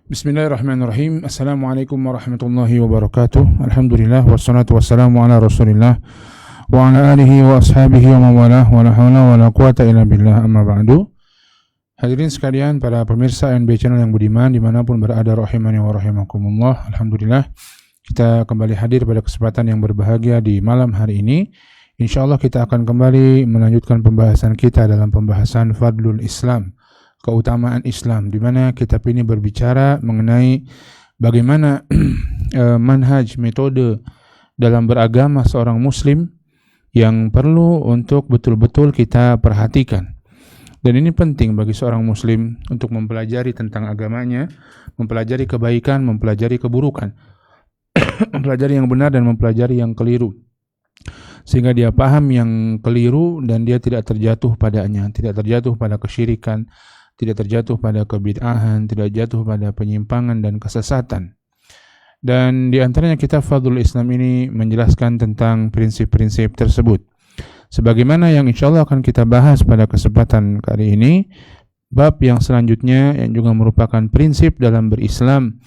Bismillahirrahmanirrahim. Assalamualaikum warahmatullahi wabarakatuh. Alhamdulillah wassalatu wassalamu ala Rasulillah wa ala alihi wa ashabihi wa mawalah wa la haula wa la quwata illa billah amma ba'du. Hadirin sekalian, para pemirsa NB Channel yang budiman dimanapun berada, rahimani wa rahimakumullah. Alhamdulillah kita kembali hadir pada kesempatan yang berbahagia di malam hari ini. InsyaAllah kita akan kembali melanjutkan pembahasan kita dalam pembahasan Fadlul Islam, keutamaan Islam, di mana kitab ini berbicara mengenai bagaimana manhaj, metode dalam beragama seorang muslim yang perlu untuk betul-betul kita perhatikan. Dan ini penting bagi seorang muslim untuk mempelajari tentang agamanya, mempelajari kebaikan, mempelajari keburukan, mempelajari yang benar dan mempelajari yang keliru, sehingga dia paham yang keliru dan dia tidak terjatuh padanya, tidak terjatuh pada kesyirikan, tidak terjatuh pada kebid'ahan, tidak jatuh pada penyimpangan dan kesesatan. Dan di antaranya kitab Fadlul Islam ini menjelaskan tentang prinsip-prinsip tersebut. Sebagaimana yang insyaAllah akan kita bahas pada kesempatan kali ini, bab yang selanjutnya yang juga merupakan prinsip dalam berislam,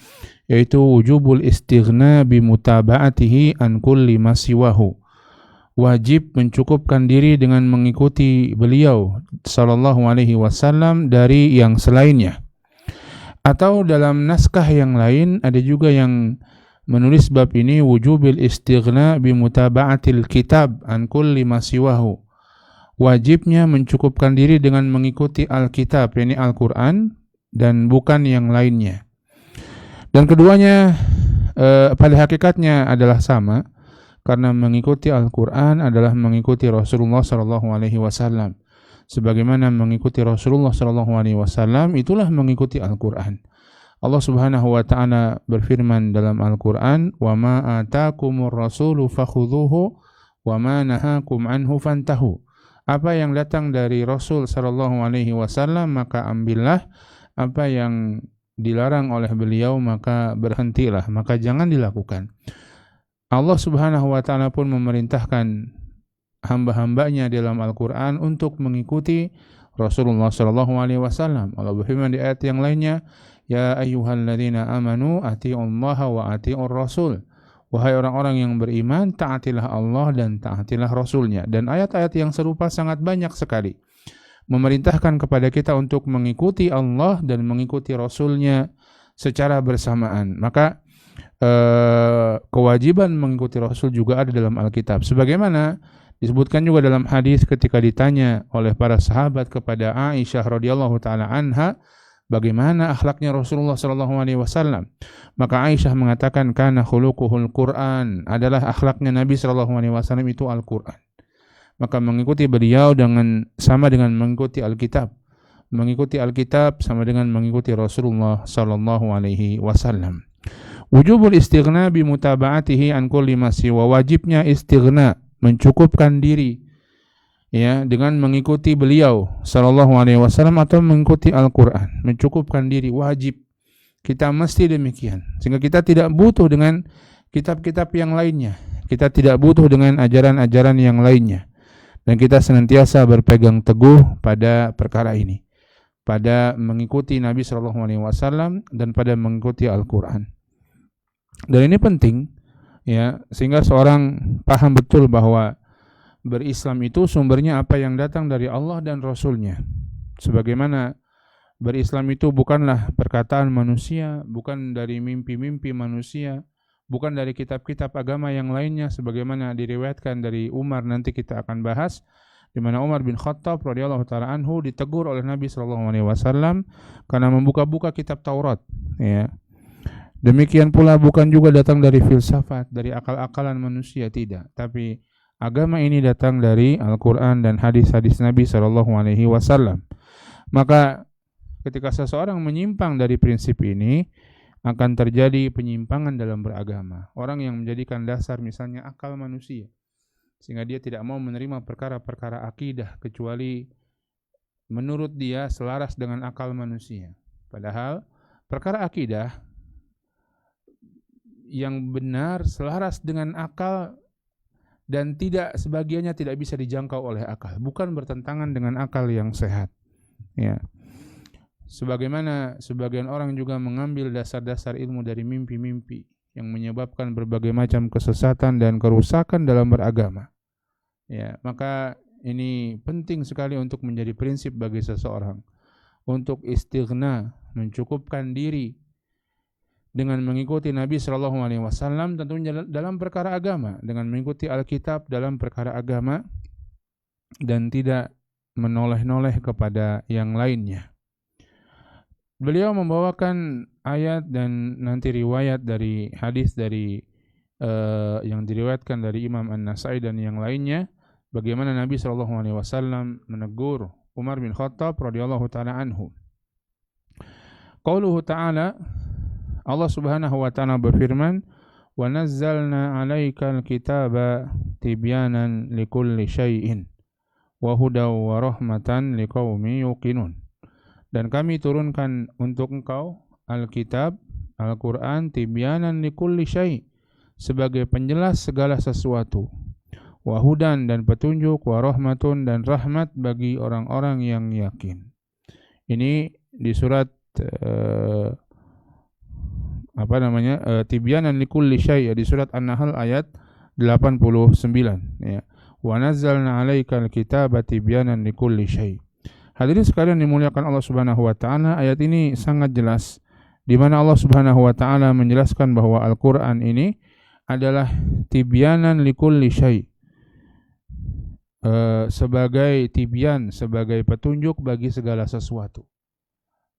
yaitu wujubul istighna bimutaba'atihi an kulli ma siwahu. Wajib mencukupkan diri dengan mengikuti beliau sallallahu alaihi wasallam dari yang selainnya. Atau dalam naskah yang lain ada juga yang menulis bab ini wujubil istighna bimutaba'atil kitab an kulli ma siwahu. Wajibnya mencukupkan diri dengan mengikuti Alkitab, yakni Al-Qur'an, dan bukan yang lainnya. Dan keduanya pada hakikatnya adalah sama, karena mengikuti Al-Quran adalah mengikuti Rasulullah SAW. Sebagaimana mengikuti Rasulullah SAW itulah mengikuti Al-Quran. Allah Subhanahu wa Ta'ala berfirman dalam Al-Quran, "Wa ma atakumur rasulu fakhudhuhu wa ma nahakum anhu fantahu." Apa yang datang dari Rasul SAW maka ambillah, apa yang dilarang oleh beliau maka berhentilah, maka jangan dilakukan. Allah Subhanahu wa Ta'ala pun memerintahkan hamba-hambanya dalam Al-Quran untuk mengikuti Rasulullah sallallahu alaihi wasallam. Allah berfirman di ayat yang lainnya, "Ya ayyuhalladzina amanu atiiullaha wa atiiur rasul." Wahai orang-orang yang beriman, taatilah Allah dan taatilah Rasulnya. Dan ayat-ayat yang serupa sangat banyak sekali memerintahkan kepada kita untuk mengikuti Allah dan mengikuti Rasulnya secara bersamaan. Maka kewajiban mengikuti Rasul juga ada dalam Alkitab. Sebagaimana disebutkan juga dalam hadis ketika ditanya oleh para sahabat kepada Aisyah radhiyallahu taala anha, bagaimana akhlaknya Rasulullah sallallahu alaihi wasallam? Maka Aisyah mengatakan, kana khuluquhul Qur'an, adalah akhlaknya Nabi sallallahu alaihi wasallam itu Al-Qur'an. Maka mengikuti beliau sama dengan mengikuti Alkitab. Mengikuti Alkitab sama dengan mengikuti Rasulullah sallallahu alaihi wasallam. Wujubul istighna bimutaba'atihi an kulli ma siwa. Wajibnya istighna, mencukupkan diri ya dengan mengikuti beliau sallallahu alaihi wasallam atau mengikuti Al-Qur'an. Mencukupkan diri wajib. Kita mesti demikian. Sehingga kita tidak butuh dengan kitab-kitab yang lainnya. Kita tidak butuh dengan ajaran-ajaran yang lainnya. Dan kita senantiasa berpegang teguh pada perkara ini, pada mengikuti Nabi sallallahu alaihi wasallam dan pada mengikuti Al-Qur'an. Dan ini penting ya, sehingga seorang paham betul bahwa berislam itu sumbernya apa yang datang dari Allah dan Rasulnya. Sebagaimana berislam itu bukanlah perkataan manusia, bukan dari mimpi-mimpi manusia, bukan dari kitab-kitab agama yang lainnya, sebagaimana diriwayatkan dari Umar, nanti kita akan bahas, di mana Umar bin Khattab radhiyallahu taala anhu ditegur oleh Nabi sallallahu alaihi wasallam karena membuka-buka kitab Taurat ya. Demikian pula bukan juga datang dari filsafat, dari akal-akalan manusia, tidak. Tapi agama ini datang dari Al-Quran dan hadis-hadis Nabi SAW. Maka ketika seseorang menyimpang dari prinsip ini, akan terjadi penyimpangan dalam beragama. Orang yang menjadikan dasar misalnya akal manusia, sehingga dia tidak mau menerima perkara-perkara akidah, kecuali menurut dia selaras dengan akal manusia. Padahal perkara akidah yang benar selaras dengan akal dan tidak sebagiannya tidak bisa dijangkau oleh akal, bukan bertentangan dengan akal yang sehat. Ya. Sebagaimana sebagian orang juga mengambil dasar-dasar ilmu dari mimpi-mimpi yang menyebabkan berbagai macam kesesatan dan kerusakan dalam beragama. Ya, maka ini penting sekali untuk menjadi prinsip bagi seseorang untuk istighna, mencukupkan diri dengan mengikuti Nabi Shallallahu Alaihi Wasallam tentunya dalam perkara agama, dengan mengikuti Alkitab dalam perkara agama dan tidak menoleh-noleh kepada yang lainnya. Beliau membawakan ayat dan nanti riwayat dari hadis dari yang diriwayatkan dari Imam An-Nasai dan yang lainnya, bagaimana Nabi Shallallahu Alaihi Wasallam menegur Umar bin Khattab radhiyallahu taala anhu. Qauluhu ta'ala, Allah Subhanahu wa taala berfirman, "Wa nazzalna 'alaikal kitaba tibyanan likulli syai'in wa hudaw wa rahmatan liqaumin yuqinun." Dan kami turunkan untuk engkau Alkitab, Al-Qur'an, tibyanan likulli syai', sebagai penjelas segala sesuatu. Wa hudan, dan petunjuk, wa rahmatun, dan rahmat bagi orang-orang yang yakin. Ini di surat tibyanan likulli syai', di surat An-Nahl ayat 89 ya. Wa nazzalna 'alaikal kitaba tibyanan likulli syai'. Hadirin sekalian dimuliakan Allah Subhanahu wa taala, ayat ini sangat jelas di mana Allah Subhanahu wa taala menjelaskan bahwa Al-Qur'an ini adalah tibyanan likulli syai', sebagai tibyan, sebagai petunjuk bagi segala sesuatu.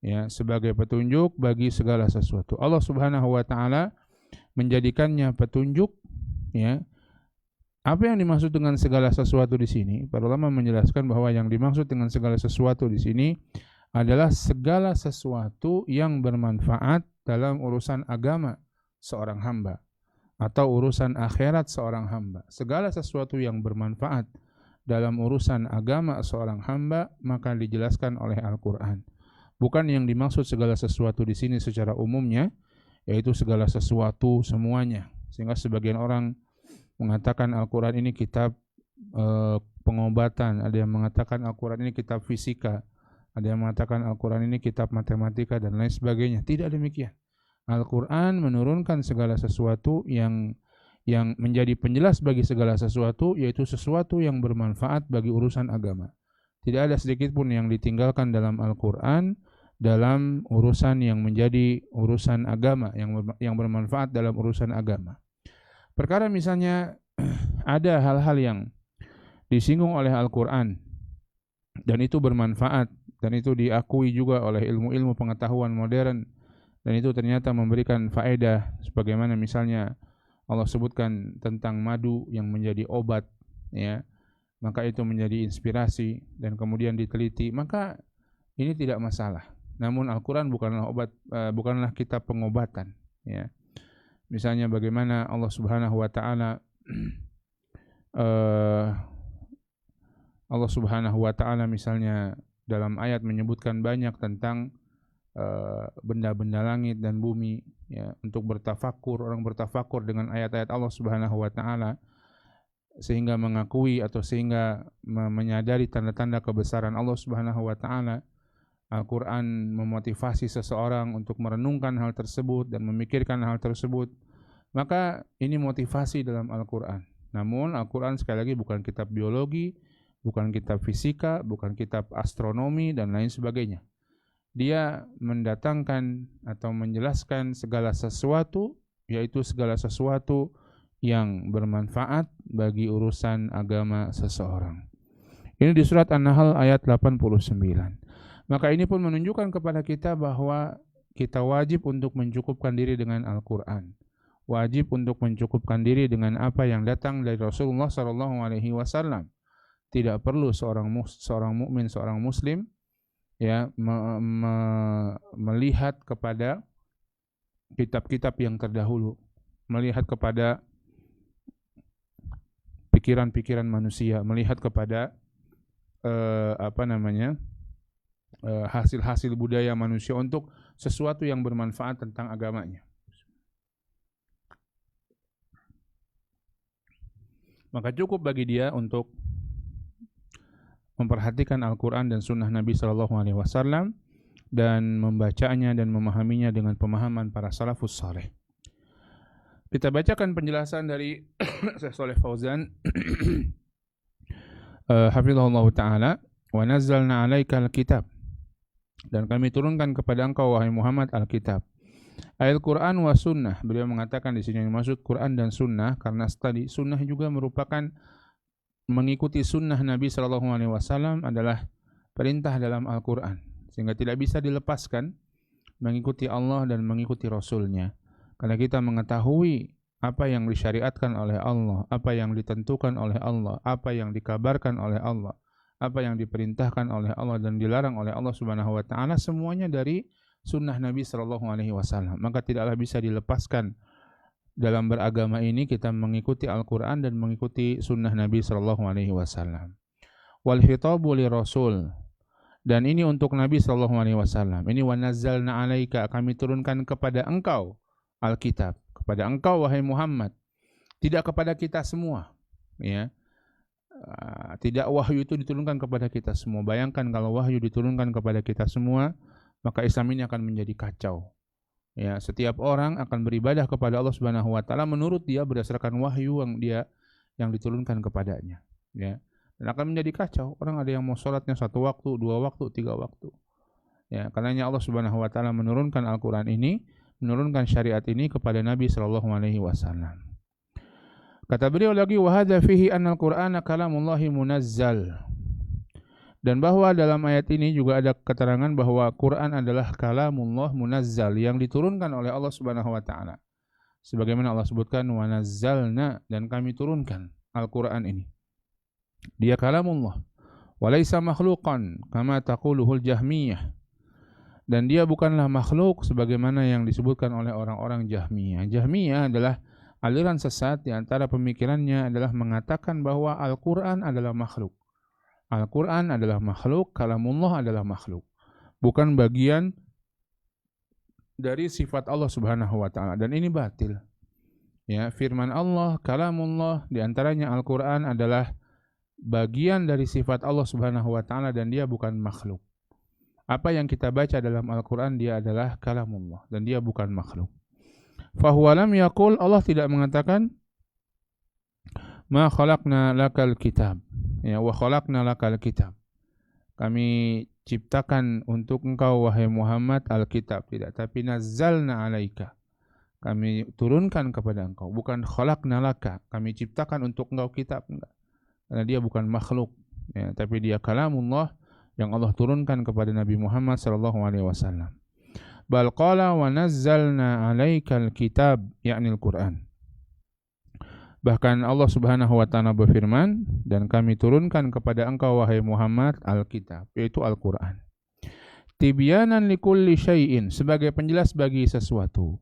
Ya, sebagai petunjuk bagi segala sesuatu. Allah Subhanahu wa taala menjadikannya petunjuk, ya. Apa yang dimaksud dengan segala sesuatu di sini? Para ulama menjelaskan bahwa yang dimaksud dengan segala sesuatu di sini adalah segala sesuatu yang bermanfaat dalam urusan agama seorang hamba atau urusan akhirat seorang hamba. Segala sesuatu yang bermanfaat dalam urusan agama seorang hamba maka dijelaskan oleh Al-Qur'an. Bukan yang dimaksud segala sesuatu di sini secara umumnya, yaitu segala sesuatu semuanya. Sehingga sebagian orang mengatakan Al-Quran ini kitab pengobatan, ada yang mengatakan Al-Quran ini kitab fisika, ada yang mengatakan Al-Quran ini kitab matematika dan lain sebagainya. Tidak demikian. Al-Quran menurunkan segala sesuatu yang menjadi penjelas bagi segala sesuatu, yaitu sesuatu yang bermanfaat bagi urusan agama. Tidak ada sedikit pun yang ditinggalkan dalam Al-Quran dalam urusan yang menjadi urusan agama, yang bermanfaat dalam urusan agama. Perkara misalnya ada hal-hal yang disinggung oleh Al-Quran dan itu bermanfaat dan itu diakui juga oleh ilmu-ilmu pengetahuan modern dan itu ternyata memberikan faedah, sebagaimana misalnya Allah sebutkan tentang madu yang menjadi obat, ya. Maka itu menjadi inspirasi dan kemudian diteliti, maka ini tidak masalah. Namun Al-Quran bukanlah obat, bukanlah kitab pengobatan, ya. Misalnya bagaimana Allah Subhanahu wa taala Allah Subhanahu wa taala misalnya dalam ayat menyebutkan banyak tentang benda-benda langit dan bumi, ya, untuk bertafakur, orang bertafakur dengan ayat-ayat Allah Subhanahu wa taala sehingga mengakui atau sehingga menyadari tanda-tanda kebesaran Allah Subhanahu wa taala. Al-Quran memotivasi seseorang untuk merenungkan hal tersebut dan memikirkan hal tersebut. Maka ini motivasi dalam Al-Quran. Namun Al-Quran sekali lagi bukan kitab biologi, bukan kitab fisika, bukan kitab astronomi dan lain sebagainya. Dia mendatangkan atau menjelaskan segala sesuatu, yaitu segala sesuatu yang bermanfaat bagi urusan agama seseorang. Ini di surat An-Nahl ayat 89. Maka ini pun menunjukkan kepada kita bahwa kita wajib untuk mencukupkan diri dengan Al-Quran. Wajib untuk mencukupkan diri dengan apa yang datang dari Rasulullah SAW. Tidak perlu seorang mukmin, seorang muslim, ya, melihat kepada kitab-kitab yang terdahulu, melihat kepada pikiran-pikiran manusia, melihat kepada hasil-hasil budaya manusia untuk sesuatu yang bermanfaat tentang agamanya. Maka cukup bagi dia untuk memperhatikan Al-Quran dan Sunnah Nabi SAW dan membacanya dan memahaminya dengan pemahaman para salafus saleh. Kita bacakan penjelasan dari Syekh Shalih Fauzan hafizahullah ta'ala, wa nazzalna 'alaikal kitab, dan kami turunkan kepada engkau wahai Muhammad al-kitab. Al-Quran wa sunnah, beliau mengatakan di sini yang maksud Quran dan sunnah karena tadi sunnah juga merupakan mengikuti sunnah Nabi SAW adalah perintah dalam Al-Quran, sehingga tidak bisa dilepaskan mengikuti Allah dan mengikuti Rasulnya. Karena kita mengetahui apa yang disyariatkan oleh Allah, apa yang ditentukan oleh Allah, apa yang dikabarkan oleh Allah, apa yang diperintahkan oleh Allah dan dilarang oleh Allah Subhanahu wa taala, semuanya dari sunnah Nabi SAW. Maka tidaklah bisa dilepaskan dalam beragama ini kita mengikuti Al-Quran dan mengikuti sunnah Nabi SAW. Wal khitabu li Rasul, dan ini untuk Nabi SAW. Ini wa nazzalna 'alaika, kami turunkan kepada engkau Alkitab, kepada engkau wahai Muhammad, tidak kepada kita semua, ya. Tidak wahyu itu diturunkan kepada kita semua. Bayangkan kalau wahyu diturunkan kepada kita semua, maka Islam ini akan menjadi kacau. Ya, setiap orang akan beribadah kepada Allah Subhanahu wa taala menurut dia berdasarkan wahyu yang diturunkan kepadanya, ya. Dan akan menjadi kacau. Orang ada yang mau sholatnya 1 waktu, 2 waktu, 3 waktu. Ya, karenanya Allah Subhanahu wa taala menurunkan Al-Qur'an ini, menurunkan syariat ini kepada Nabi sallallahu alaihi wasallam. Kata beliau lagi, wa hadza fihi anna al-Qur'ana kalamullahi munazzal. Dan bahwa dalam ayat ini juga ada keterangan bahwa Quran adalah kalamullah munazzal, yang diturunkan oleh Allah Subhanahu wa taala. Sebagaimana Allah sebutkan, wa nazzalna, dan kami turunkan Al-Qur'an ini. Dia kalamullah. Wa laisa makhluqan kama taquluhul Jahmiyah. Dan dia bukanlah makhluk sebagaimana yang disebutkan oleh orang-orang Jahmiyah. Jahmiyah adalah aliran sesat, di antara pemikirannya adalah mengatakan bahwa Al-Quran adalah makhluk. Al-Quran adalah makhluk, kalamullah adalah makhluk. Bukan bagian dari sifat Allah Subhanahu wa taala, dan ini batil. Ya, firman Allah, kalamullah, di antaranya Al-Quran adalah bagian dari sifat Allah Subhanahu wa taala dan dia bukan makhluk. Apa yang kita baca dalam Al-Quran dia adalah kalamullah dan dia bukan makhluk. Fahuwa lam yaqul, Allah tidak mengatakan ma khalaqna lakal kitab, ya, wa khalaqna lakal kitab, kami ciptakan untuk engkau wahai Muhammad Alkitab, tidak, tapi nazzalna 'alaika, kami turunkan kepada engkau, bukan khalaqna laka, kami ciptakan untuk engkau kitab, enggak. Karena dia bukan makhluk, ya, tapi dia kalamullah yang Allah turunkan kepada Nabi Muhammad sallallahu alaihi wasallam. Bal qala wa nazzalna 'alaikal kitab, yakni Al-Qur'an. Bahkan Allah Subhanahu wa taala berfirman, dan kami turunkan kepada engkau wahai Muhammad Al-Kitab, yaitu Al-Qur'an. Tibyanan likulli syai'in, sebagai penjelas bagi sesuatu.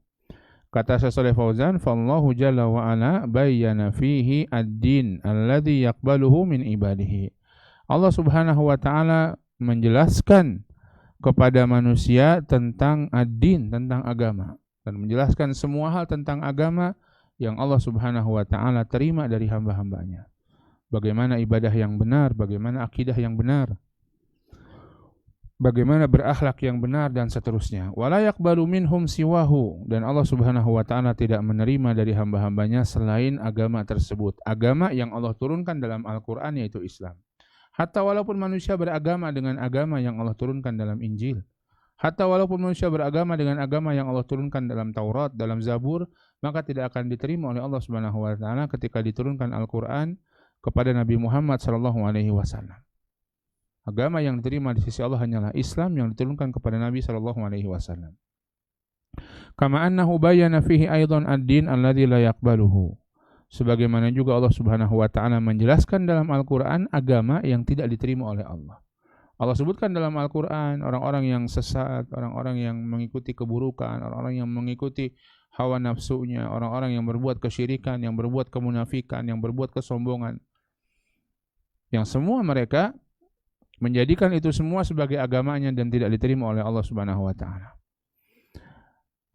Kata Syekh Shalih Fauzan, fallahu jalla wa ala bayyana fihi ad-din alladhi yaqbaluhu min ibadihi. Allah Subhanahu wa taala menjelaskan kepada manusia tentang ad-din, tentang agama, dan menjelaskan semua hal tentang agama yang Allah Subhanahu wa taala terima dari hamba-hambanya. Bagaimana ibadah yang benar, bagaimana akidah yang benar, bagaimana berakhlak yang benar, dan seterusnya. Wala yaqbalu minhum siwahu, dan Allah Subhanahu wa taala tidak menerima dari hamba-hambanya selain agama tersebut. Agama yang Allah turunkan dalam Al-Qur'an yaitu Islam. Hatta walaupun manusia beragama dengan agama yang Allah turunkan dalam Injil, hatta walaupun manusia beragama dengan agama yang Allah turunkan dalam Taurat, dalam Zabur, maka tidak akan diterima oleh Allah Subhanahu wa taala ketika diturunkan Al-Qur'an kepada Nabi Muhammad sallallahu alaihi wasallam. Agama yang diterima di sisi Allah hanyalah Islam yang diturunkan kepada Nabi sallallahu alaihi wasallam. Kama annahu bayyana fihi aidan ad-din alladzi la yaqbaluhu. Sebagaimana juga Allah Subhanahu wa taala menjelaskan dalam Al-Qur'an agama yang tidak diterima oleh Allah. Allah sebutkan dalam Al-Qur'an orang-orang yang sesat, orang-orang yang mengikuti keburukan, orang-orang yang mengikuti hawa nafsunya, orang-orang yang berbuat kesyirikan, yang berbuat kemunafikan, yang berbuat kesombongan. Yang semua mereka menjadikan itu semua sebagai agamanya dan tidak diterima oleh Allah Subhanahu wa taala.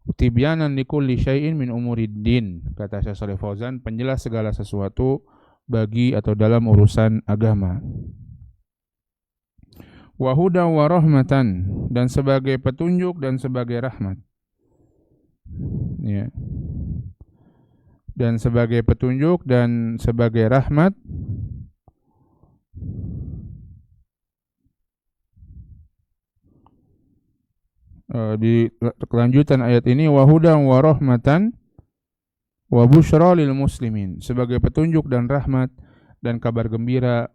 Tibyanan likulli syai'in min umuriddin, kata Syekh Shalih Fauzan, penjelas segala sesuatu bagi atau dalam urusan agama. wa hudan wa rahmatan, dan sebagai petunjuk dan sebagai rahmat. Ya. Dan sebagai petunjuk dan sebagai rahmat. Di kelanjutan ayat ini, wa hudan wa rahmatan wa busyra lil muslimin, sebagai petunjuk dan rahmat dan kabar gembira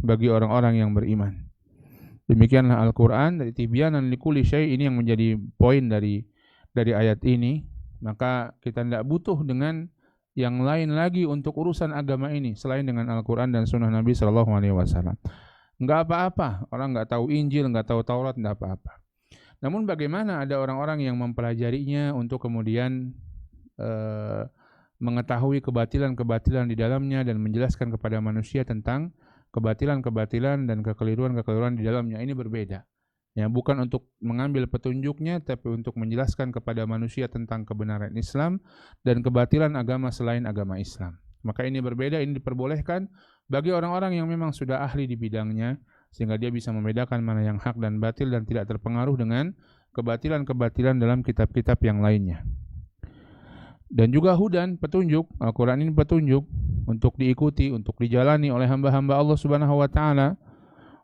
bagi orang-orang yang beriman. Demikianlah Al-Qur'an, dari tibyanan likulli syai', ini yang menjadi poin dari ayat ini. Maka kita tidak butuh dengan yang lain lagi untuk urusan agama ini selain dengan Al-Qur'an dan sunnah Nabi sallallahu alaihi wasallam. Enggak apa-apa, orang enggak tahu Injil, enggak tahu Taurat, enggak apa-apa. Namun bagaimana ada orang-orang yang mempelajarinya untuk kemudian mengetahui kebatilan-kebatilan di dalamnya dan menjelaskan kepada manusia tentang kebatilan-kebatilan dan kekeliruan-kekeliruan di dalamnya. Ini berbeda. Ya, bukan untuk mengambil petunjuknya, tapi untuk menjelaskan kepada manusia tentang kebenaran Islam dan kebatilan agama selain agama Islam. Maka ini berbeda, ini diperbolehkan bagi orang-orang yang memang sudah ahli di bidangnya, sehingga dia bisa membedakan mana yang hak dan batil dan tidak terpengaruh dengan kebatilan-kebatilan dalam kitab-kitab yang lainnya. Dan juga hudan, petunjuk. Al-Quran ini petunjuk untuk diikuti, untuk dijalani oleh hamba-hamba Allah Subhanahu wa taala.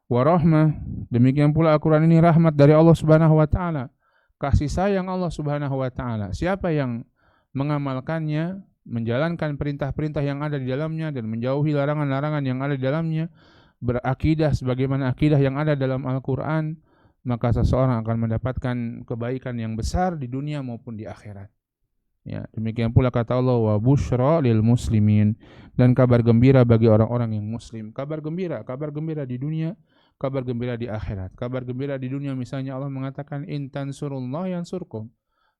Wa rahmah, demikian pula Al-Quran ini rahmat dari Allah Subhanahu wa taala, kasih sayang Allah Subhanahu wa taala. Siapa yang mengamalkannya, menjalankan perintah-perintah yang ada di dalamnya dan menjauhi larangan-larangan yang ada di dalamnya, berakidah sebagaimana akidah yang ada dalam Al-Quran, maka seseorang akan mendapatkan kebaikan yang besar di dunia maupun di akhirat. Ya, demikian pula kata Allah, wa busyra lil muslimin, dan kabar gembira bagi orang-orang yang muslim. Kabar gembira di dunia, kabar gembira di akhirat. Kabar gembira di dunia misalnya Allah mengatakan, in tansurullah yansurkum.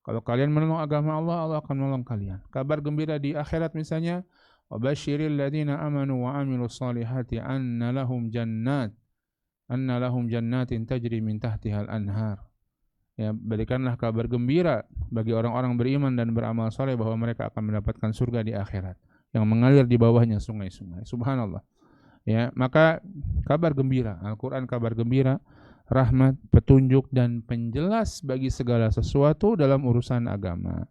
Kalau kalian menolong agama Allah, Allah akan menolong kalian. Kabar gembira di akhirat misalnya, wa basyiril ladzina amanu wa amilus solihati anna lahum jannatin tajri min tahtihal anhar. Ya, berikanlah kabar gembira bagi orang-orang beriman dan beramal saleh bahwa mereka akan mendapatkan surga di akhirat yang mengalir di bawahnya sungai-sungai. Subhanallah. Ya, maka kabar gembira, Al-Qur'an kabar gembira, rahmat, petunjuk dan penjelas bagi segala sesuatu dalam urusan agama.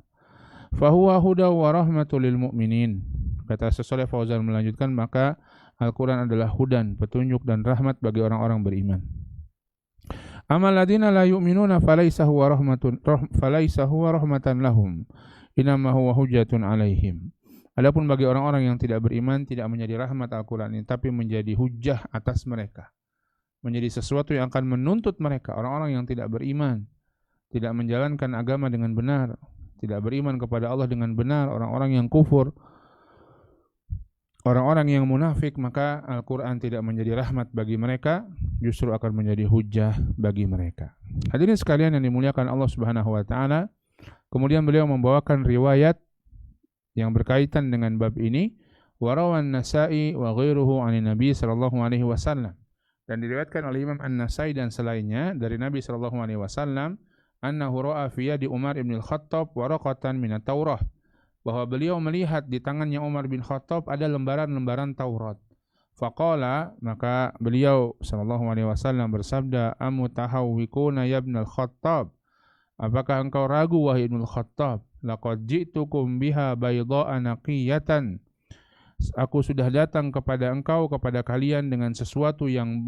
Fahuwa huda wa rahmatul lil mu'minin. Kata Syekh Fauzan melanjutkan, maka Al-Qur'an adalah hudan, petunjuk dan rahmat bagi orang-orang beriman. Amal ladina la yu'minuna falaysa huwa rahmatan lahum, inama huwa hujjatun alaihim. Adapun bagi orang-orang yang tidak beriman, tidak menjadi rahmat Al-Quran ini, tapi menjadi hujjah atas mereka, menjadi sesuatu yang akan menuntut mereka. Orang-orang yang tidak beriman, tidak menjalankan agama dengan benar, tidak beriman kepada Allah dengan benar, orang-orang yang kufur, orang-orang yang munafik, maka Al-Quran tidak menjadi rahmat bagi mereka, justru akan menjadi hujjah bagi mereka. Hadirin sekalian yang dimuliakan Allah Subhanahu wa taala, kemudian beliau membawakan riwayat yang berkaitan dengan bab ini, wa rawan Nasa'i wa ghairuhu 'ani Nabi sallallahu alaihi wasallam. Dan diriwayatkan oleh Imam An-Nasa'i dan selainnya dari Nabi sallallahu alaihi wasallam, annahu ra'a fi yadi Umar bin Al-Khattab waraqatan min at-Taurah, bahwa beliau melihat di tangannya Umar bin Khattab ada lembaran-lembaran Taurat. Faqala, maka beliau sallallahu alaihi wasallam bersabda, amutahawwikuna ya ibn al-Khattab, apakah engkau ragu wahai Ibnu Khattab? Laqad ji'tukum biha bayda'a naqiyatan, aku sudah datang kepada engkau, kepada kalian dengan sesuatu yang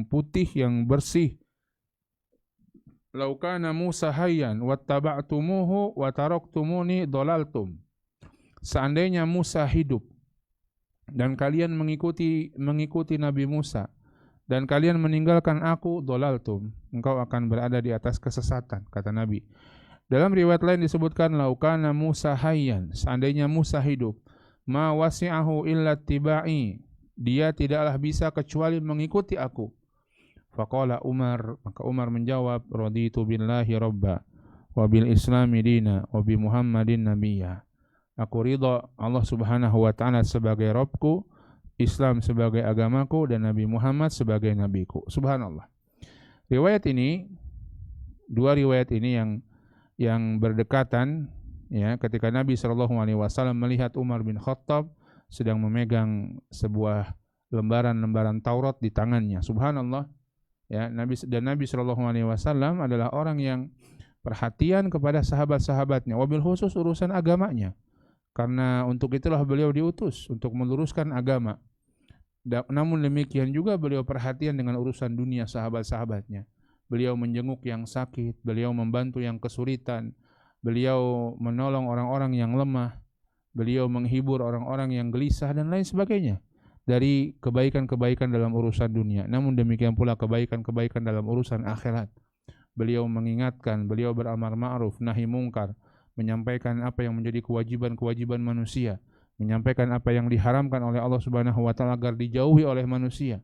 putih, yang bersih. Lau kana Musa hayyan wattaba'tumuhu wa taraktumuni dhalaltum. Seandainya Musa hidup dan kalian mengikuti Nabi Musa dan kalian meninggalkan aku, dhalaltum, engkau akan berada di atas kesesatan, kata Nabi. Dalam riwayat lain disebutkan, lau kana Musa hayyan, seandainya Musa hidup, ma wasi'ahu illa tiba'i, dia tidaklah bisa kecuali mengikuti aku. Faqala Umar, maka Umar menjawab, raditu billahi rabba wa bil islami dina wa bi Muhammadin nabiyya. Aku ridha Allah Subhanahu wa taala sebagai Rabbku, Islam sebagai agamaku, dan Nabi Muhammad sebagai nabiku. Subhanallah. Riwayat ini, dua riwayat ini yang berdekatan, ya, ketika Nabi sallallahu alaihi wasallam melihat Umar bin Khattab sedang memegang sebuah lembaran-lembaran Taurat di tangannya. Subhanallah. Ya, Nabi Shallallahu Alaihi Wasallam adalah orang yang perhatian kepada sahabat-sahabatnya, wabil khusus urusan agamanya. Karena untuk itulah beliau diutus untuk meluruskan agama. Namun demikian juga beliau perhatian dengan urusan dunia sahabat-sahabatnya. Beliau menjenguk yang sakit, beliau membantu yang kesulitan, beliau menolong orang-orang yang lemah, beliau menghibur orang-orang yang gelisah dan lain sebagainya dari kebaikan-kebaikan dalam urusan dunia. Namun demikian pula kebaikan-kebaikan dalam urusan akhirat. Beliau mengingatkan, beliau beramar ma'ruf, nahi mungkar, menyampaikan apa yang menjadi kewajiban-kewajiban manusia, menyampaikan apa yang diharamkan oleh Allah Subhanahu wa taala agar dijauhi oleh manusia.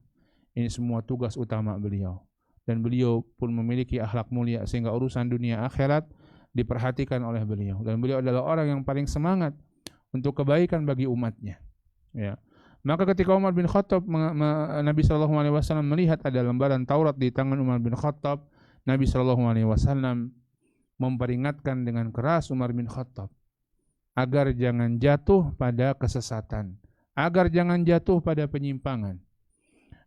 Ini semua tugas utama beliau. Dan beliau pun memiliki akhlak mulia sehingga urusan dunia akhirat diperhatikan oleh beliau. Dan beliau adalah orang yang paling semangat untuk kebaikan bagi umatnya. Ya. Maka ketika Umar bin Khattab, Nabi Shallallahu Alaihi Wasallam melihat ada lembaran Taurat di tangan Umar bin Khattab, Nabi Shallallahu Alaihi Wasallam memperingatkan dengan keras Umar bin Khattab agar jangan jatuh pada kesesatan, agar jangan jatuh pada penyimpangan.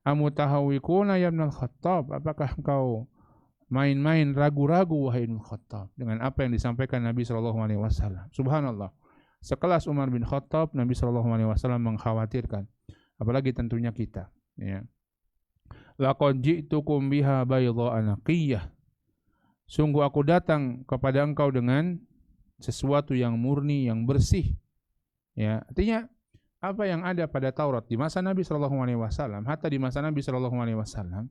Amutahawikuna ya Ibn Khattab, apakah engkau main-main ragu-ragu wahai Ibn Khattab dengan apa yang disampaikan Nabi Shallallahu Alaihi Wasallam? Subhanallah. Sekelas Umar bin Khattab, Nabi Shallallahu Alaihi Wasallam mengkhawatirkan, apalagi tentunya kita. Ya. Laqad ji'tukum biha baydha'a naqiyah. Sungguh aku datang kepada engkau dengan sesuatu yang murni, yang bersih. Ya, artinya apa yang ada pada Taurat di masa Nabi Shallallahu Alaihi Wasallam, hatta di masa Nabi Shallallahu Alaihi Wasallam,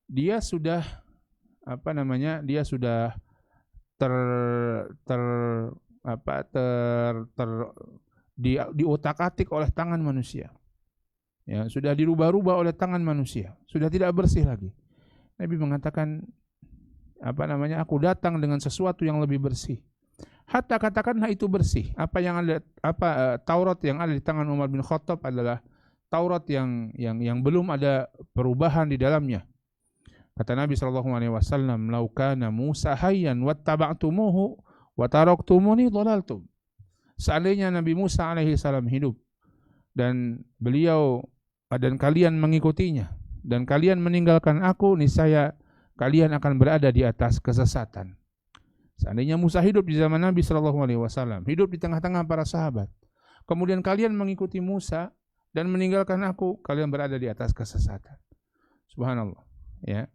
dia sudah dia sudah diutak-atik oleh tangan manusia. Ya, sudah dirubah-rubah oleh tangan manusia, sudah tidak bersih lagi. Nabi mengatakan aku datang dengan sesuatu yang lebih bersih. Hatta katakanlah itu bersih. Taurat yang ada di tangan Umar bin Khattab adalah Taurat yang belum ada perubahan di dalamnya. Kata Nabi sallallahu alaihi wasallam, "Lau kana Musa hayyan wattaba'tumuhu wa taraktumuni dhalaltum." Seandainya Nabi Musa alaihi salam hidup dan kalian mengikutinya dan kalian meninggalkan aku, niscaya kalian akan berada di atas kesesatan. Seandainya Musa hidup di zaman Nabi Shallallahu Alaihi Wasallam, hidup di tengah-tengah para sahabat, kemudian kalian mengikuti Musa dan meninggalkan aku, kalian berada di atas kesesatan. Subhanallah. Ya.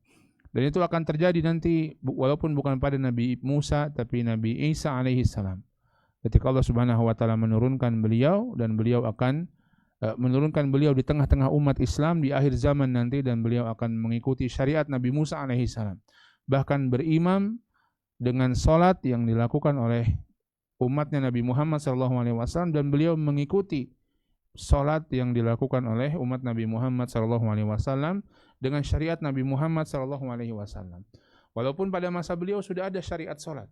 Dan itu akan terjadi nanti, walaupun bukan pada Nabi Musa, tapi Nabi Isa alaihi salam. Ketika Allah Subhanahu Wa Taala menurunkan beliau, dan beliau akan menurunkan beliau di tengah-tengah umat Islam di akhir zaman nanti, dan beliau akan mengikuti syariat Nabi Musa alaihi salam. Bahkan berimam dengan salat yang dilakukan oleh umatnya Nabi Muhammad SAW, dan beliau mengikuti salat yang dilakukan oleh umat Nabi Muhammad SAW dengan syariat Nabi Muhammad SAW. Walaupun pada masa beliau sudah ada syariat salat.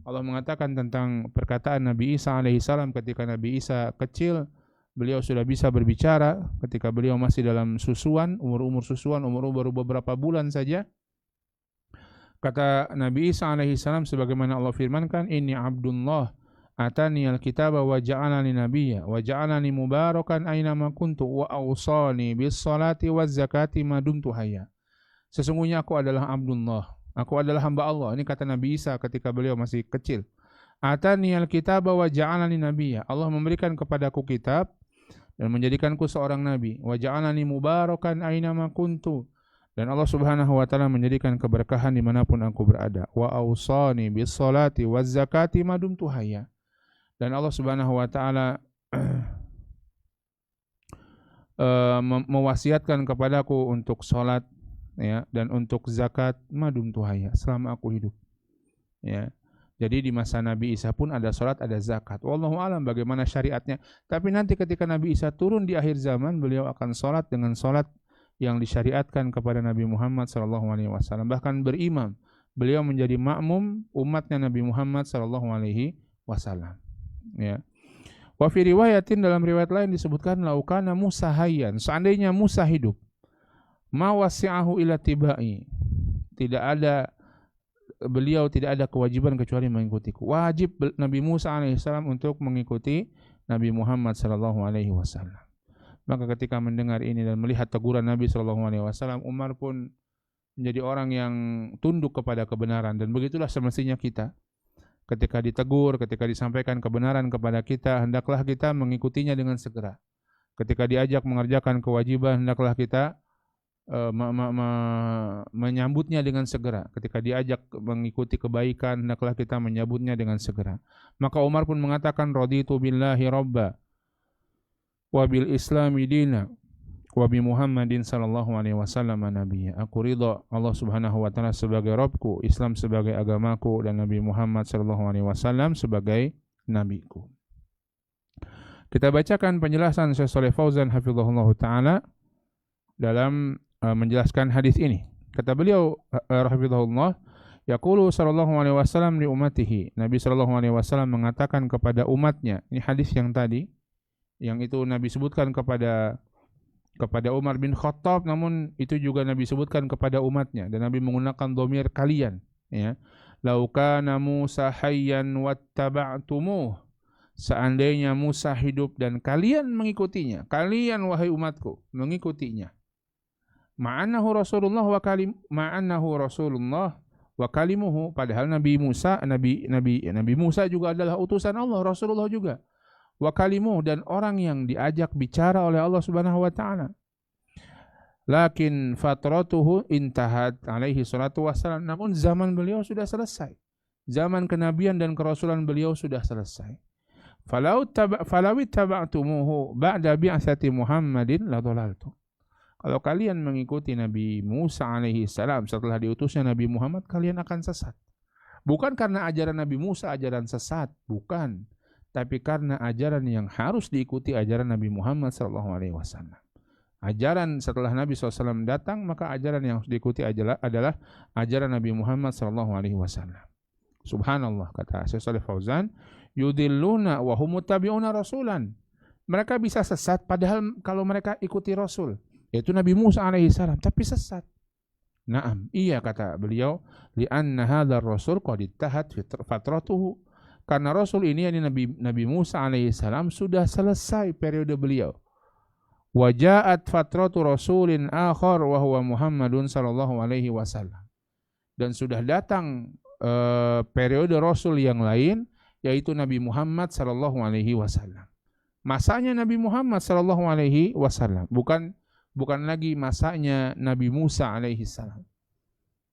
Allah mengatakan tentang perkataan Nabi Isa alaihissalam ketika Nabi Isa kecil, beliau sudah bisa berbicara ketika beliau masih dalam susuan, umur baru beberapa bulan saja. Kata Nabi Isa alaihissalam sebagaimana Allah firmankan, "Inni Abdullah atani al-kitaba wa ja'alani nabiyya wa ja'alani mubarakan aina ma kuntu wa awsani bis salati waz zakati ma dumtu hayya." Sesungguhnya aku adalah Abdullah, aku adalah hamba Allah. Ini kata Nabi Isa ketika beliau masih kecil. Atani al-kitaba wa ja'alani nabiyya. Allah memberikan kepadaku kitab dan menjadikanku seorang nabi. Wa ja'alani mubarakan aina ma kuntu. Dan Allah Subhanahu wa taala menjadikan keberkahan dimanapun aku berada. Wa awsani bis salati waz zakati ma dumtu hayya. Dan Allah Subhanahu wa taala mewasiatkan kepadaku untuk salat, ya, dan untuk zakat ma dumtu hayya, selama aku hidup. Ya. Jadi di masa Nabi Isa pun ada salat, ada zakat. Wallahu alam bagaimana syariatnya. Tapi nanti ketika Nabi Isa turun di akhir zaman, beliau akan salat dengan salat yang disyariatkan kepada Nabi Muhammad SAW. Bahkan berimam, beliau menjadi makmum umatnya Nabi Muhammad SAW. Ya. Wa fi riwayatin, dalam riwayat lain disebutkan, laukana Musa hayyan, seandainya Musa hidup, ma wasi'ahu ila tibai, beliau tidak ada kewajiban kecuali mengikutiku. Wajib Nabi Musa alaihissalam untuk mengikuti Nabi Muhammad SAW. Maka ketika mendengar ini dan melihat teguran Nabi SAW, Umar pun menjadi orang yang tunduk kepada kebenaran. Dan begitulah semestinya kita. Ketika ditegur, ketika disampaikan kebenaran kepada kita, hendaklah kita mengikutinya dengan segera. Ketika diajak mengerjakan kewajiban, hendaklah kita menyambutnya dengan segera. Ketika diajak mengikuti kebaikan, hendaklah kita menyambutnya dengan segera. Maka Umar pun mengatakan, raditu billahi rabba wa bil islami dina wa bi Muhammadin sallallahu alaihi wasallam nabiyya. Aku ridha Allah Subhanahu wa taala sebagai Rabbku, Islam sebagai agamaku, dan Nabi Muhammad sallallahu alaihi wasallam sebagai nabiku. Kita bacakan penjelasan Syekh Shalih Fauzan hafizahullah taala dalam menjelaskan hadis ini. Kata beliau rahimahullah, yaqulu sallallahu alaihi wasallam li ummatihi. Nabi sallallahu alaihi wasallam mengatakan kepada umatnya. Ini hadis yang tadi yang itu Nabi sebutkan kepada Umar bin Khattab, namun itu juga Nabi sebutkan kepada umatnya, dan Nabi menggunakan dhamir kalian, ya. Lau kana Musa hayyan wattaba'tumuh. Seandainya Musa hidup dan kalian mengikutinya, kalian wahai umatku mengikutinya. Ma'annahu Rasulullah wa kalimuhu, padahal Nabi Musa juga adalah utusan Allah, Rasulullah juga. Wa kalimuhu, dan orang yang diajak bicara oleh Allah Subhanahu wa taala. Lakin fatratuhu intahat alaihi salatu wassalam, namun zaman beliau sudah selesai. Zaman kenabian dan kerasulan beliau sudah selesai. Falau ittaba'tumuhu ba'da bi'atsati Muhammadin la dhalaltum. Kalau kalian mengikuti Nabi Musa alaihi salam setelah diutusnya Nabi Muhammad, kalian akan sesat. Bukan karena ajaran Nabi Musa ajaran sesat, bukan. Tapi karena ajaran yang harus diikuti ajaran Nabi Muhammad sallallahu alaihi wasallam. Ajaran setelah Nabi SAW datang, maka ajaran yang harus diikuti adalah ajaran Nabi Muhammad sallallahu alaihi wasallam. Subhanallah, kata Syekh Shalih Fauzan, yudilluna wa hum muttabi'una rasulan. Mereka bisa sesat padahal kalau mereka ikuti Rasul, yaitu Nabi Musa alaihi salam, tapi sesat. Naam, iya kata beliau, li'anna hadzal rasul qad ittahat fatratuhu. Karena Rasul ini, yakni Nabi Musa alaihi salam, sudah selesai periode beliau. Wa ja'at fatratu rasulin akhar wa huwa Muhammadun sallallahu alaihi wasallam. Dan sudah datang periode Rasul yang lain, yaitu Nabi Muhammad sallallahu alaihi wasallam. Masanya Nabi Muhammad sallallahu alaihi wasallam, bukan lagi masanya Nabi Musa alaihi salam.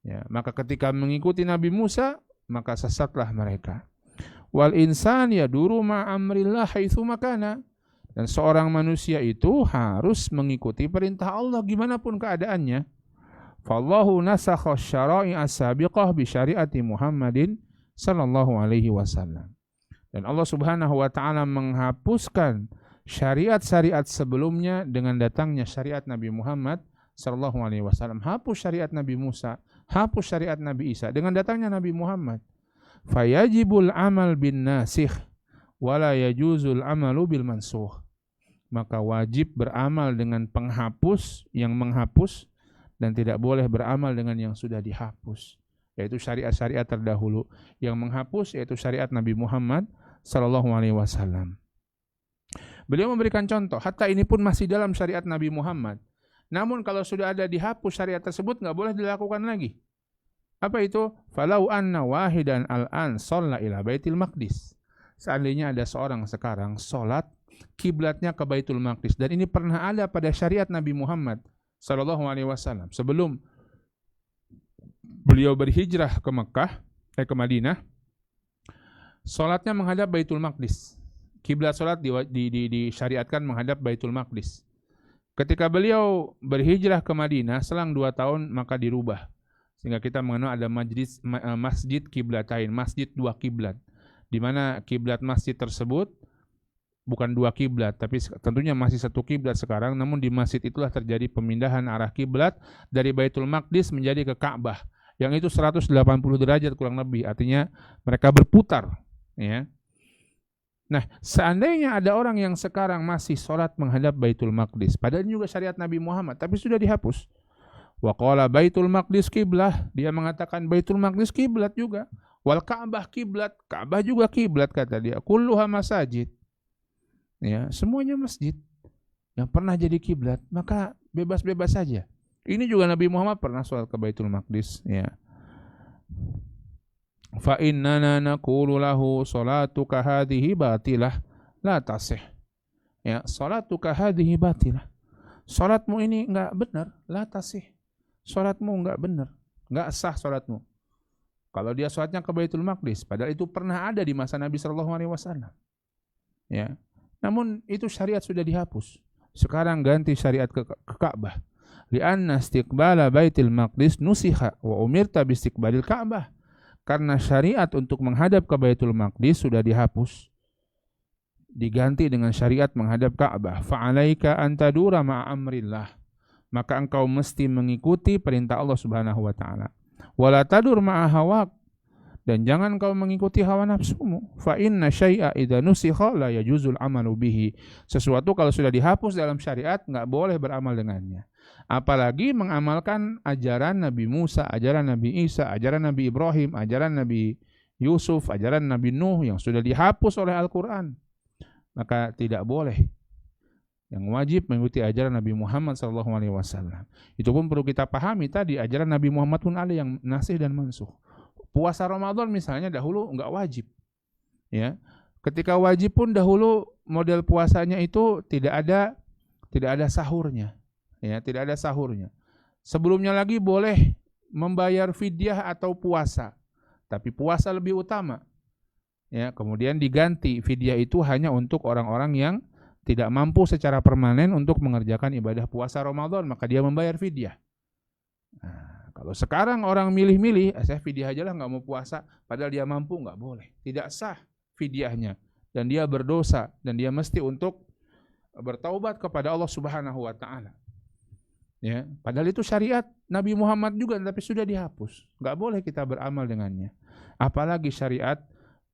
Ya, maka ketika mengikuti Nabi Musa, maka sesatlah mereka. Wal insan yaduru ma amrillah haitsu makana. Dan seorang manusia itu harus mengikuti perintah Allah gimana pun keadaannya. Fallahu nasakha syara'i as-sabiqah bi syariati Muhammadin sallallahu alaihi wasallam. Dan Allah Subhanahu wa taala menghapuskan syariat-syariat sebelumnya dengan datangnya syariat Nabi Muhammad sallallahu alaihi wasallam. Hapus syariat Nabi Musa, hapus syariat Nabi Isa dengan datangnya Nabi Muhammad. Fayajibul amal bin nasikh wala yajuzul amalu bil mansukh. Maka wajib beramal dengan penghapus yang menghapus, dan tidak boleh beramal dengan yang sudah dihapus, yaitu syariat-syariat terdahulu. Yang menghapus yaitu syariat Nabi Muhammad sallallahu alaihi wasallam. Beliau memberikan contoh, hatta ini pun masih dalam syariat Nabi Muhammad. Namun kalau sudah ada dihapus syariat tersebut, enggak boleh dilakukan lagi. Apa itu? Falau anna wahidan al-an shalla ila Baitul Maqdis. Seandainya ada seorang sekarang salat kiblatnya ke Baitul Maqdis, dan ini pernah ada pada syariat Nabi Muhammad sallallahu alaihi wasallam sebelum beliau berhijrah ke ke Madinah, salatnya menghadap Baitul Maqdis. Kiblat salat disyariatkan menghadap Baitul Maqdis. Ketika beliau berhijrah ke Madinah selang 2 tahun, maka dirubah sehingga kita mengenal ada masjid kiblatain, masjid 2 kiblat, di mana kiblat masjid tersebut bukan 2 kiblat, tapi tentunya masih 1 kiblat sekarang. Namun di masjid itulah terjadi pemindahan arah kiblat dari Baitul Maqdis menjadi ke Ka'bah, yang itu 180 derajat kurang lebih, artinya mereka berputar, ya. Nah, seandainya ada orang yang sekarang masih sholat menghadap Baitul Maqdis, padahal juga syariat Nabi Muhammad, tapi sudah dihapus. Wa qala Baitul Maqdis kiblah, dia mengatakan Baitul Maqdis kiblat juga. Wal Ka'bah kiblat, Ka'bah juga kiblat kata dia. Kulluha masajid. Ya, semuanya masjid. yang pernah jadi kiblat, maka bebas-bebas saja. Ini juga Nabi Muhammad pernah sholat ke Baitul Maqdis, ya. Fa innana naqulu lahu salatuka hadhihi batilah la tasih. Ya, salatuka hadhihi batilah. Salatmu ini enggak benar, la tasih. Salatmu enggak benar, enggak sah salatmu. Kalau dia salatnya ke Baitul Maqdis, padahal itu pernah ada di masa Nabi sallallahu alaihi wasallam. Ya. Namun itu syariat sudah dihapus. Sekarang ganti syariat ke Ka'bah. Li'anna istiqbala Baitul Maqdis nusikha wa umirta biistiqbalil Ka'bah. Karena syariat untuk menghadap ke Baitul Maqdis sudah dihapus. Diganti dengan syariat menghadap Ka'bah. Fa'alaika antadura ma'amrillah. Maka engkau mesti mengikuti perintah Allah Subhanahu wa taala. Wala tadur ma'a hawak. Dan jangan kau mengikuti hawa nafsumu. Fa inna syai'a idza nusikha la yajuzul amalu bihi. Sesuatu kalau sudah dihapus dalam syariat enggak boleh beramal dengannya. Apalagi mengamalkan ajaran Nabi Musa, ajaran Nabi Isa, ajaran Nabi Ibrahim, ajaran Nabi Yusuf, ajaran Nabi Nuh yang sudah dihapus oleh Al-Qur'an. Maka tidak boleh. Yang wajib mengikuti ajaran Nabi Muhammad SAW. Itu pun perlu kita pahami tadi, ajaran Nabi Muhammad pun ada yang nasih dan mansukh. Puasa Ramadan misalnya dahulu enggak wajib. Ya. Ketika wajib pun dahulu model puasanya itu tidak ada sahurnya. Ya, tidak ada sahurnya. Sebelumnya lagi boleh membayar fidyah atau puasa. Tapi puasa lebih utama. Ya, kemudian diganti fidyah itu hanya untuk orang-orang yang tidak mampu secara permanen untuk mengerjakan ibadah puasa Ramadan, maka dia membayar fidyah. Nah, kalau sekarang orang milih-milih, saya fidyah aja lah, nggak mau puasa, padahal dia mampu, nggak boleh. Tidak sah fidyahnya. Dan dia berdosa. Dan dia mesti untuk bertaubat kepada Allah Subhanahu wa ta'ala. Ya, padahal itu syariat Nabi Muhammad juga, tapi sudah dihapus. Nggak boleh kita beramal dengannya. Apalagi syariat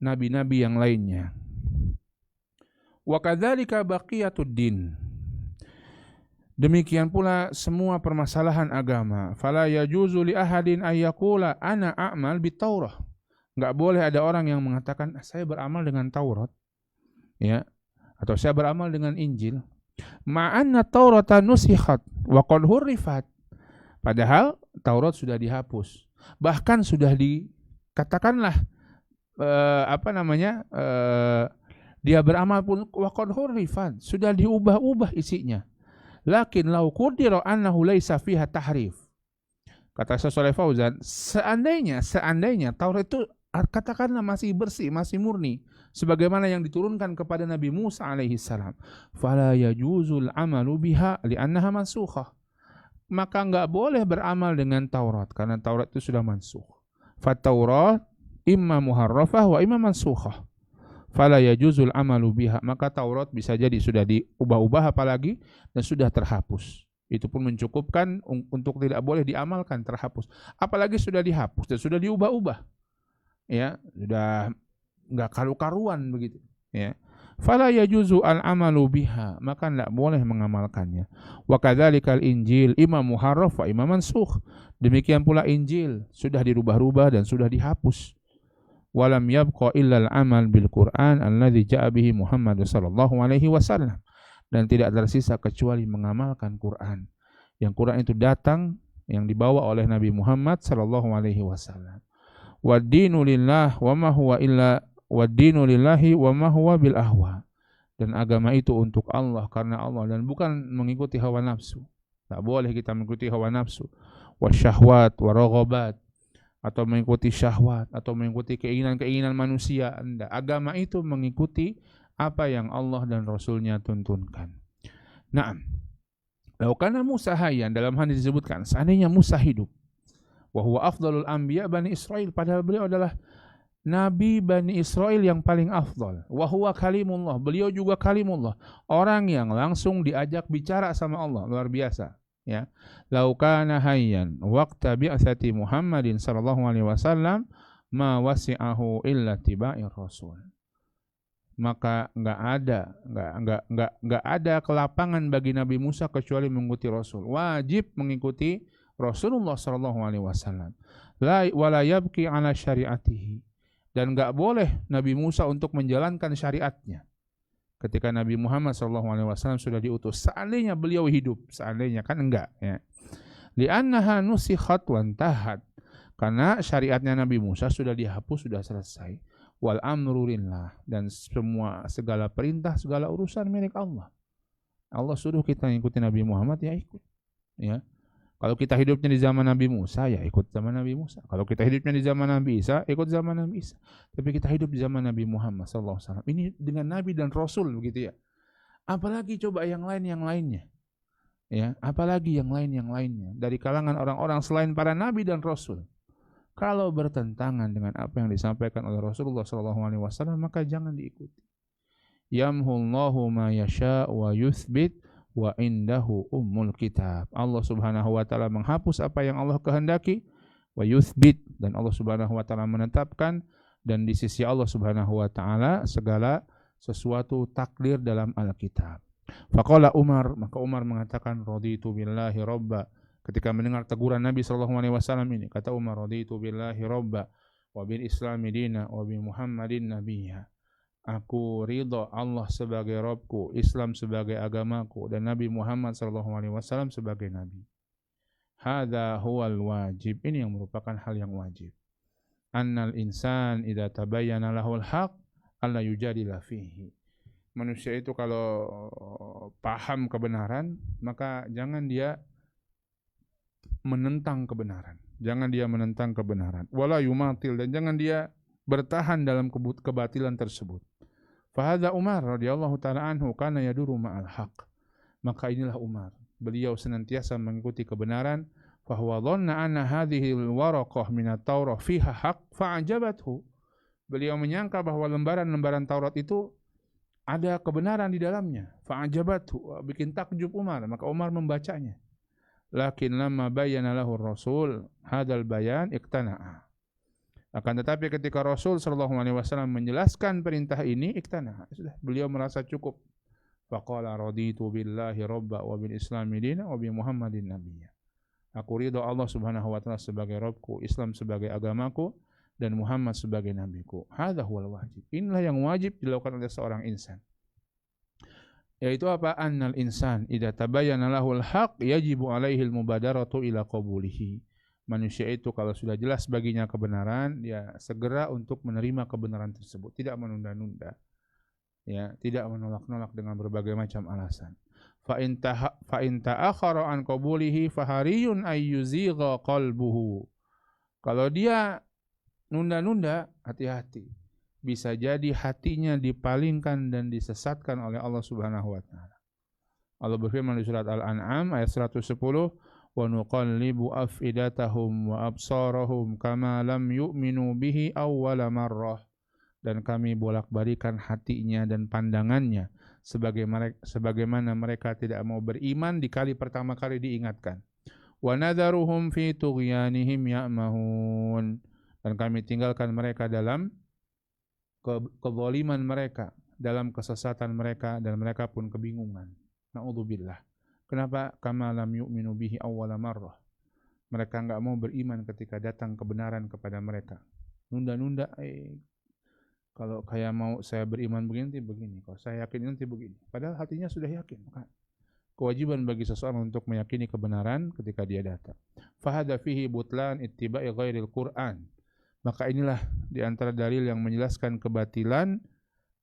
nabi-nabi yang lainnya. Wa kadzalika baqiyatud din. Demikian pula semua permasalahan agama. Fala yajuzu li ahadin ay yaqula ana a'mal bit-Taurah. Enggak boleh ada orang yang mengatakan saya beramal dengan Taurat. Ya. Atau saya beramal dengan Injil. Ma'anna Taurata nusikhat wa qad hurrifat. Padahal Taurat sudah dihapus. Bahkan sudah dikatakanlah dia beramal pun wa qad hurrifat, sudah diubah-ubah isinya. Lakin lau qudira annahu laisa fiha tahrif. Kata Syekh Shalih Fauzan, seandainya Taurat itu katakanlah masih bersih, masih murni, sebagaimana yang diturunkan kepada Nabi Musa alaihi salam, fala yajuzul amalu biha li'annaha mansukhah. Maka enggak boleh beramal dengan Taurat karena Taurat itu sudah mansukh. Fataurat imma muharrafah wa imma mansukhah. Fala yajuzul amalu biha, maka Taurat bisa jadi sudah diubah-ubah apalagi dan sudah terhapus. Itu pun mencukupkan untuk tidak boleh diamalkan, terhapus. Apalagi sudah dihapus dan sudah diubah-ubah. Ya, sudah enggak karu-karuan begitu, ya. Fala yajuzu al-amalu biha, maka enggak boleh mengamalkannya. Wa kadzalikal Injil imam muharraf wa imam mansukh. Demikian pula Injil sudah dirubah-rubah dan sudah dihapus. Walam yabqa illa al-amal bil Qur'an alladzi ja'a bihi Muhammad sallallahu alaihi wasallam. Dan tidak tersisa kecuali mengamalkan Quran. Yang Quran itu datang yang dibawa oleh Nabi Muhammad sallallahu alaihi wasallam. Wad-dinu lillah wa ma huwa illa wad-dinu lillahi wa ma huwa bil ahwa. Dan agama itu untuk Allah karena Allah dan bukan mengikuti hawa nafsu. Tak boleh kita mengikuti hawa nafsu. Wasyahwat wa raghabat, atau mengikuti syahwat atau mengikuti keinginan-keinginan manusia. Anda agama itu mengikuti apa yang Allah dan Rasulnya tuntunkan. Naam. Lau kana Musa hayyan, dalam hadis disebutkan seandainya Musa hidup, wa huwa afdalul anbiya Bani Israil, padahal beliau adalah Nabi Bani Israel yang paling afdal. Wa huwa kalimullah, beliau juga kalimullah, orang yang langsung diajak bicara sama Allah, luar biasa. Ya, lau kana hayyan waqta bi'atsati Muhammadin sallallahu alaihi wasallam ma wasi'ahu illa tiba'i rasul. Maka enggak ada kelapangan bagi Nabi Musa kecuali mengikuti Rasul. Wajib mengikuti Rasulullah sallallahu alaihi wasallam. La wala yabqi ala syariatihi. Dan enggak boleh Nabi Musa untuk menjalankan syariatnya. ketika Nabi Muhammad SAW sudah diutus. Seandainya beliau hidup, seandainya kan enggak ya. Li'annaha nusikhat wantahat. Karena syariatnya Nabi Musa sudah dihapus, sudah selesai. Wal amru lillah, dan segala perintah, segala urusan milik Allah. Allah suruh kita ikuti Nabi Muhammad, ya ikut. Ya. Kalau kita hidupnya di zaman Nabi Musa, ya ikut zaman Nabi Musa. Kalau kita hidupnya di zaman Nabi Isa, ikut zaman Nabi Isa. Tapi kita hidup di zaman Nabi Muhammad SAW. Ini dengan Nabi dan Rasul begitu ya. Apalagi coba yang lainnya. Ya, apalagi yang lainnya dari kalangan orang-orang selain para Nabi dan Rasul. Kalau bertentangan dengan apa yang disampaikan oleh Rasulullah SAW, maka jangan diikuti. Yamhullahu ma yasha wa yuthbit wa indahu ummul kitab. Allah Subhanahu wa taala menghapus apa yang Allah kehendaki, wa yuthbit, dan Allah Subhanahu wa taala menetapkan, dan di sisi Allah Subhanahu wa taala segala sesuatu takdir dalam Alkitab. Faqala Umar, maka Umar mengatakan raditu billahi robba. Ketika mendengar teguran Nabi SAW ini, kata Umar, raditu billahi robba wa bil islami dina wa bi Muhammadin nabiyya. Aku ridho Allah sebagai Rabbku, Islam sebagai agamaku, dan Nabi Muhammad SAW sebagai Nabi. Hadza huwal wajib. Ini yang merupakan hal yang wajib. Annal insan idza tabayyana lahul haq alla yujadila fihi. Manusia itu kalau paham kebenaran, maka jangan dia menentang kebenaran. Jangan dia menentang kebenaran. Wala yumatil, dan jangan dia bertahan dalam kebatilan tersebut. Fahadha Umar radhiyallahu taala anhu kana yaduru ma'al haq. Maka inilah Umar, beliau senantiasa mengikuti kebenaran. Fahuwa dhanna anna hadhihi al-waraqah min at-Taurah fiha haq fa'ajabathu. Beliau menyangka bahwa lembaran-lembaran Taurat itu ada kebenaran di dalamnya. Fa'ajabathu, bikin takjub Umar, maka Umar membacanya. Lakin lamma bayyana lahu Rasul hadzal bayan iqtana'a. Akan tetapi ketika Rasul SAW menjelaskan perintah ini, iktana, sudah, beliau merasa cukup. Faqala raditu billahi robba wa bil islami dina wa bi Muhammadin nabiyya. Aku ridho Allah Subhanahu wa taala sebagai Rabbku, Islam sebagai agamaku, dan Muhammad sebagai nabiku. Hadza huwal wajib. Inilah yang wajib dilakukan oleh seorang insan. Yaitu apa? Annal insan idza tabayyana lahul haq yajibu alaihi al mubadaratu ila qabulihi. Manusia itu kalau sudah jelas baginya kebenaran, dia segera untuk menerima kebenaran tersebut, tidak menunda-nunda, ya, tidak menolak-nolak dengan berbagai macam alasan. Fa in ta'akhara an qabulihi fahariyun ayyuzigha qalbuhu. Kalau dia nunda-nunda, hati-hati, bisa jadi hatinya dipalingkan dan disesatkan oleh Allah Subhanahu wa taala. Allah berfirman di surat Al-An'am ayat 110, wa nuqallibu afidatahum wa absarahum kama lam yu'minu bihi awwala marrah. Dan kami bolak-balikan hatinya dan pandangannya sebagaimana mereka tidak mau beriman di kali pertama kali diingatkan. Wa nadharuhum fi tughyanihim ya'mahun. Dan kami tinggalkan mereka dalam kezaliman mereka, dalam kesesatan mereka, dan mereka pun kebingungan. Na'udzubillah. Kenapa? Kama lam yu'minu bihi awwala marrah. Mereka enggak mau beriman ketika datang kebenaran kepada mereka. Nunda-nunda, kalau kayak mau saya beriman begini, nanti begini. Kalau saya yakin nanti begini. Padahal hatinya sudah yakin. Maka kewajiban bagi seseorang untuk meyakini kebenaran ketika dia datang. Fahada fihi butlan ittiba'i ghairil Qur'an. Maka inilah di antara dalil yang menjelaskan kebatilan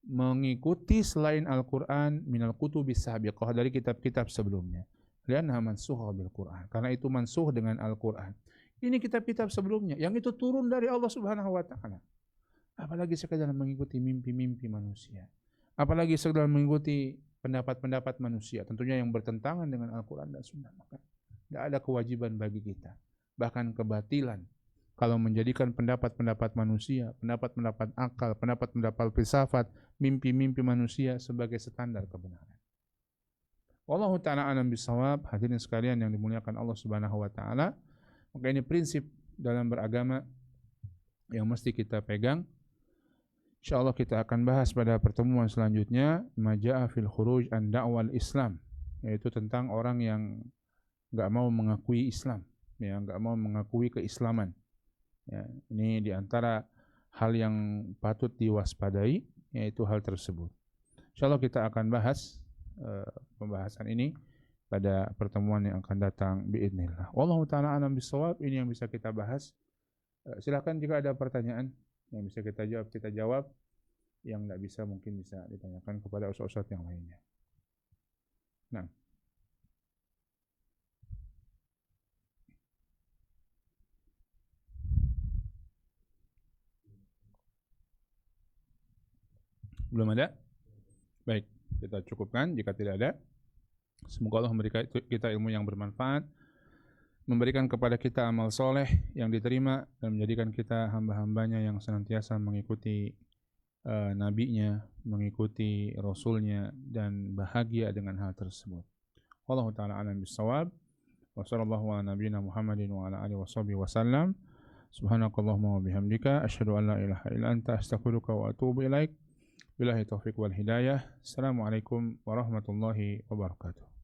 mengikuti selain Al-Quran minal kutubis sabiqah, dari kitab-kitab sebelumnya. Liannaha mansukha bil Quran, karena itu mansuh dengan Al-Quran. Ini kitab-kitab sebelumnya yang itu turun dari Allah Subhanahu wa taala. Apalagi sekedar mengikuti mimpi-mimpi manusia. Apalagi sekedar mengikuti pendapat-pendapat manusia, tentunya yang bertentangan dengan Al-Quran dan Sunnah. Maka tidak ada kewajiban bagi kita. Bahkan kebatilan kalau menjadikan pendapat-pendapat manusia, pendapat-pendapat akal, pendapat-pendapat filsafat, mimpi-mimpi manusia sebagai standar kebenaran. Wallahu ta'ala a'lam bishawab. Hadirin sekalian yang dimuliakan Allah Subhanahu wa taala, maka ini prinsip dalam beragama yang mesti kita pegang. Insyaallah kita akan bahas pada pertemuan selanjutnya maja'a fil khuruj an da'wal Islam, yaitu tentang orang yang enggak mau mengakui Islam, ya, enggak mau mengakui keislaman. Ya, ini diantara hal yang patut diwaspadai, yaitu hal tersebut. Insyaallah kita akan bahas pembahasan ini pada pertemuan yang akan datang biidznillah. Wallahu taala alam bisawab. Ini yang bisa kita bahas. Silakan jika ada pertanyaan yang bisa kita jawab. Yang tidak bisa mungkin bisa ditanyakan kepada ustaz-ustaz yang lainnya. Nah. Belum ada? Baik, kita cukupkan jika tidak ada. Semoga Allah memberikan kita ilmu yang bermanfaat, memberikan kepada kita amal soleh yang diterima, dan menjadikan kita hamba-hambanya yang senantiasa mengikuti nabinya, mengikuti rasulnya, dan bahagia dengan hal tersebut. Wallahu ta'ala alam bisawab. Wa sallallahu ala nabiyina Muhammadin wa ala alihi washabihi wasallam. Subhanakallahumma wa bihamdika asyhadu an la ilaha illa anta astaghfiruka wa atubu ilaik. Billahi taufiq wal hidayah. Assalamualaikum warahmatullahi wabarakatuh.